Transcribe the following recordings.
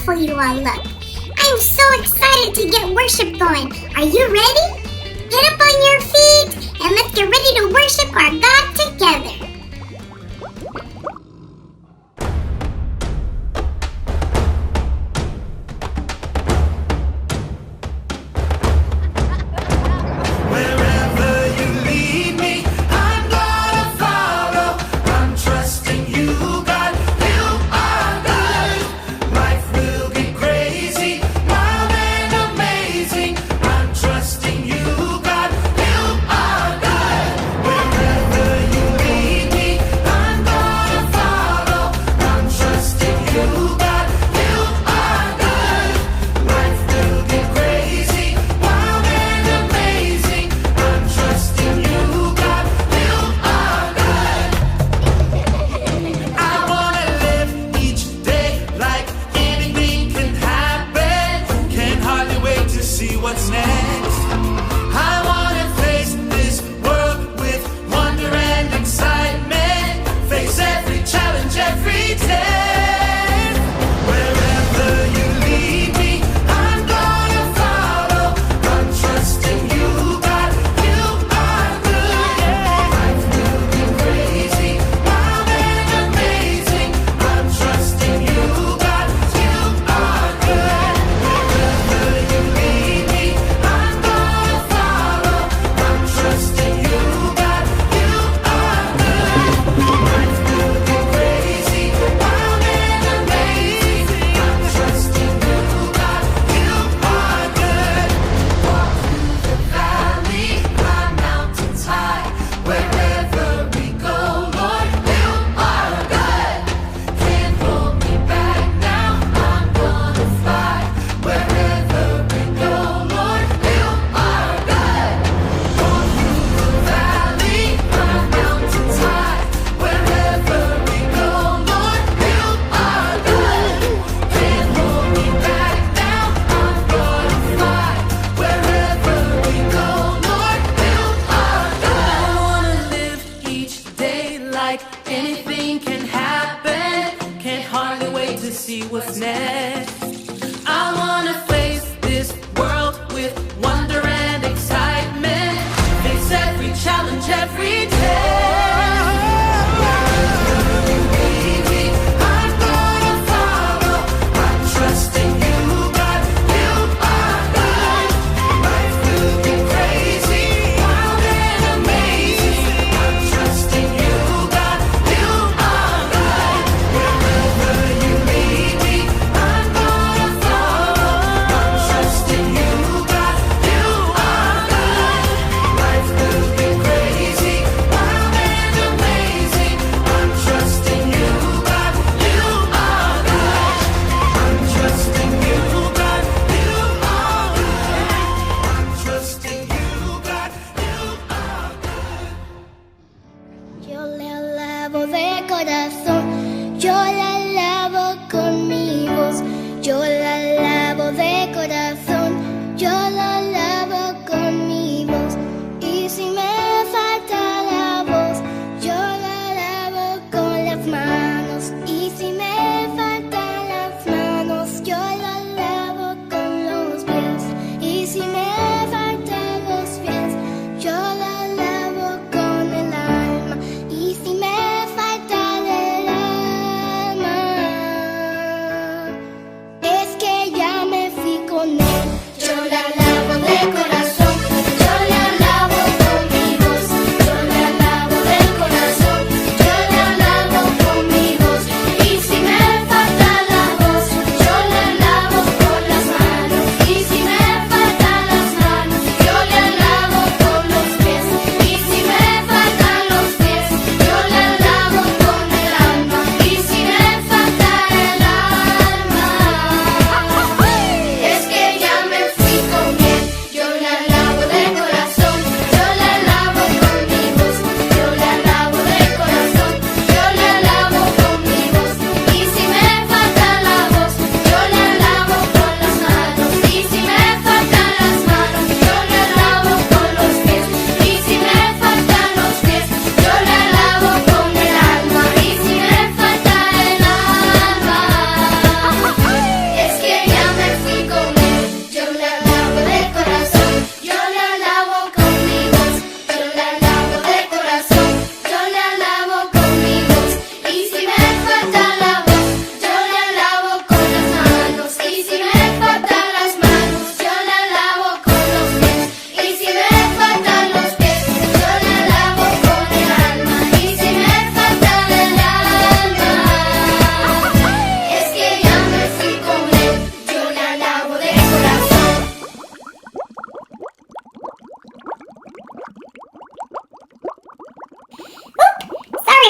beautiful you all look. I'm so excited to get worship going. Are you ready? Get up on your feet and let's get ready to worship our God together. You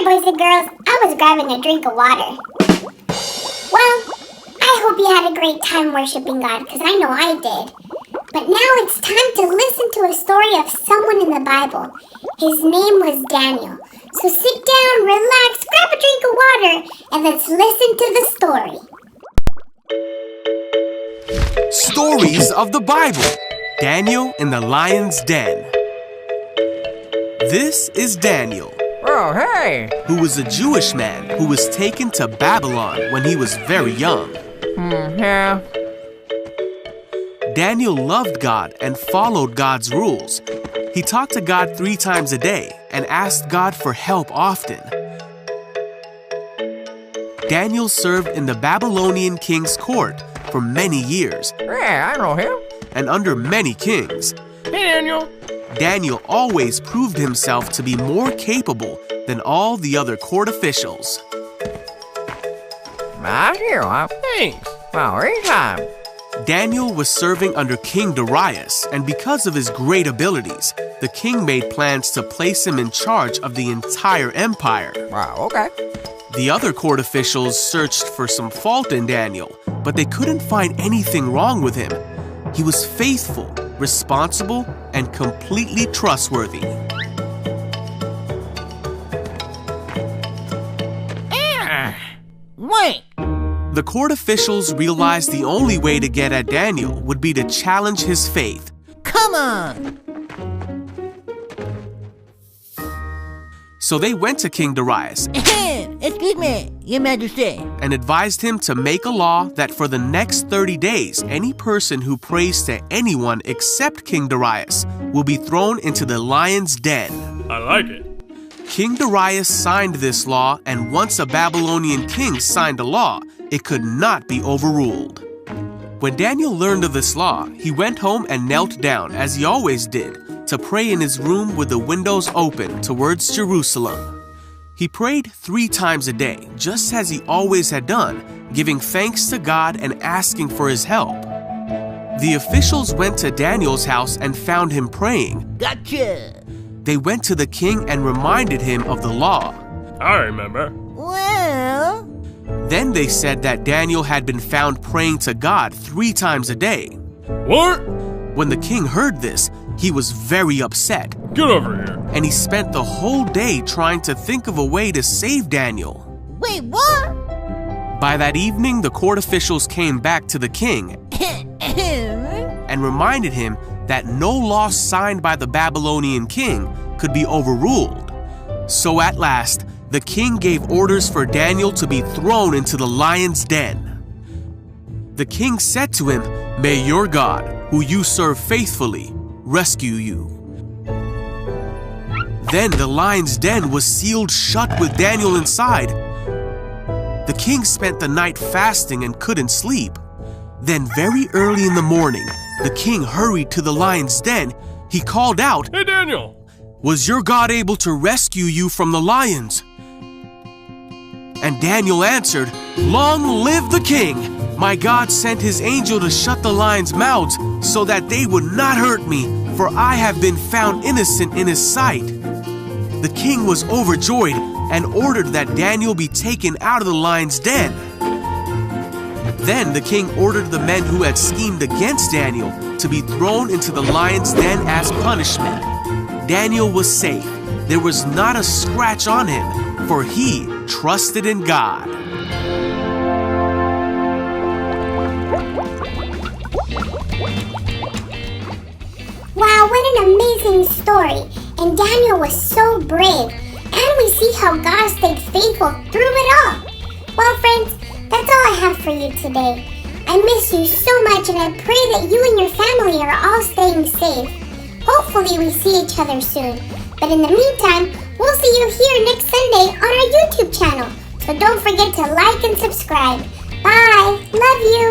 boys and girls. I was grabbing a drink of water. Well, I hope you had a great time worshiping God, because I know I did. But now it's time to listen to a story of someone in the Bible. His name was Daniel. So sit down, relax, grab a drink of water, and let's listen to the story. Stories of the Bible. Daniel in the Lion's Den. This is Daniel. Oh, hey! Who was a Jewish man who was taken to Babylon when he was very young. Yeah. Daniel loved God and followed God's rules. He talked to God 3 times a day and asked God for help often. Daniel served in the Babylonian king's court for many years. Yeah, I know him. And under many kings. Hey, Daniel. Daniel always proved himself to be more capable than all the other court officials. Thanks. Well, anytime. Daniel was serving under King Darius, and because of his great abilities, the king made plans to place him in charge of the entire empire. Wow, okay. The other court officials searched for some fault in Daniel, but they couldn't find anything wrong with him. He was faithful, responsible, and completely trustworthy. Wait. The court officials realized the only way to get at Daniel would be to challenge his faith. Come on. So they went to King Darius Excuse me, Your Majesty. and advised him to make a law that for the next 30 days, any person who prays to anyone except King Darius will be thrown into the lion's den. I like it. King Darius signed this law, and once a Babylonian king signed a law, it could not be overruled. When Daniel learned of this law, he went home and knelt down, as he always did, to pray in his room with the windows open towards Jerusalem. He prayed 3 times a day, just as he always had done, giving thanks to God and asking for his help. The officials went to Daniel's house and found him praying. Gotcha. They went to the king and reminded him of the law. I remember. Well... Then they said that Daniel had been found praying to God 3 times a day. What? When the king heard this, he was very upset, Get over here. and he spent the whole day trying to think of a way to save Daniel. Wait, what? By that evening, the court officials came back to the king and reminded him that no law signed by the Babylonian king could be overruled. So at last, the king gave orders for Daniel to be thrown into the lion's den. The king said to him, "May your God, who you serve faithfully, rescue you." Then the lion's den was sealed shut with Daniel inside. The king spent the night fasting and couldn't sleep. Then very early in the morning, the king hurried to the lion's den. He called out, Hey, Daniel. "Was your God able to rescue you from the lions?" And Daniel answered, "Long live the king! My God sent his angel to shut the lions' mouths so that they would not hurt me, for I have been found innocent in his sight." The king was overjoyed and ordered that Daniel be taken out of the lion's den. Then the king ordered the men who had schemed against Daniel to be thrown into the lion's den as punishment. Daniel was safe. There was not a scratch on him, for he trusted in God. Wow, what an amazing story. And Daniel was so brave. And we see how God stayed faithful through it all. Well, friends, that's all I have for you today. I miss you so much, and I pray that you and your family are all staying safe. Hopefully we see each other soon. But in the meantime, we'll see you here next Sunday on our YouTube channel. So don't forget to like and subscribe. Bye. Love you.